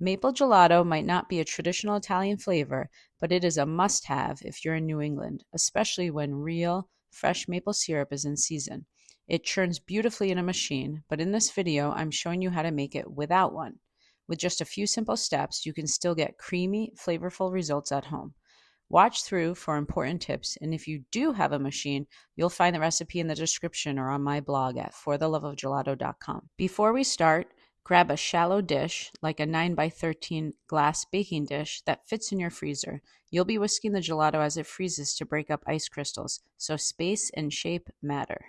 Maple gelato might not be a traditional Italian flavor, but it is a must-have if you're in New England, especially when real, fresh maple syrup is in season. It churns beautifully in a machine, but in this video, I'm showing you how to make it without one. With just a few simple steps, you can still get creamy, flavorful results at home. Watch through for important tips, and if you do have a machine, you'll find the recipe in the description or on my blog at fortheloveofgelato.com. Before we start, grab a shallow dish, like a 9x13 glass baking dish that fits in your freezer. You'll be whisking the gelato as it freezes to break up ice crystals, so space and shape matter.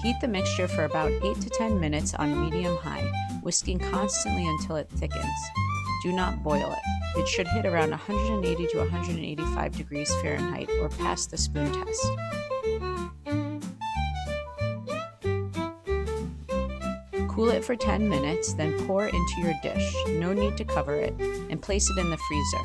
Heat the mixture for about 8 to 10 minutes on medium-high, whisking constantly until it thickens. Do not boil it. It should hit around 180 to 185 degrees Fahrenheit or pass the spoon test. Cool it for 10 minutes, then pour into your dish. No need to cover it, and place it in the freezer.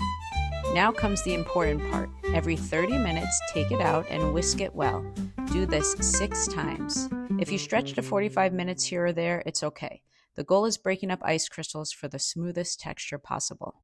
Now comes the important part. Every 30 minutes, take it out and whisk it well. Do this 6 times. If you stretch to 45 minutes here or there, it's okay. The goal is breaking up ice crystals for the smoothest texture possible.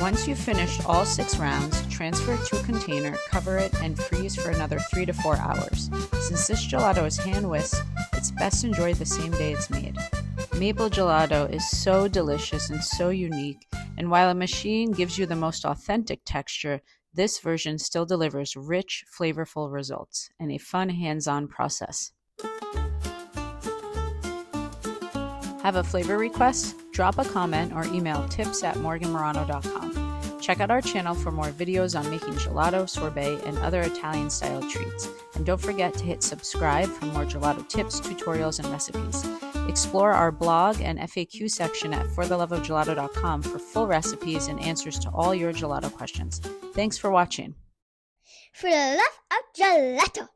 Once you've finished all 6 rounds, transfer it to a container, cover it, and freeze for another 3 to 4 hours. Since this gelato is hand whisked, it's best enjoyed the same day it's made. Maple gelato is so delicious and so unique, and while a machine gives you the most authentic texture, this version still delivers rich, flavorful results and a fun hands-on process. Have a flavor request? Drop a comment or email tips@morganmorano.com. Check out our channel for more videos on making gelato, sorbet, and other Italian-style treats. And don't forget to hit subscribe for more gelato tips, tutorials, and recipes. Explore our blog and FAQ section at fortheloveofgelato.com for full recipes and answers to all your gelato questions. Thanks for watching. For the love of gelato!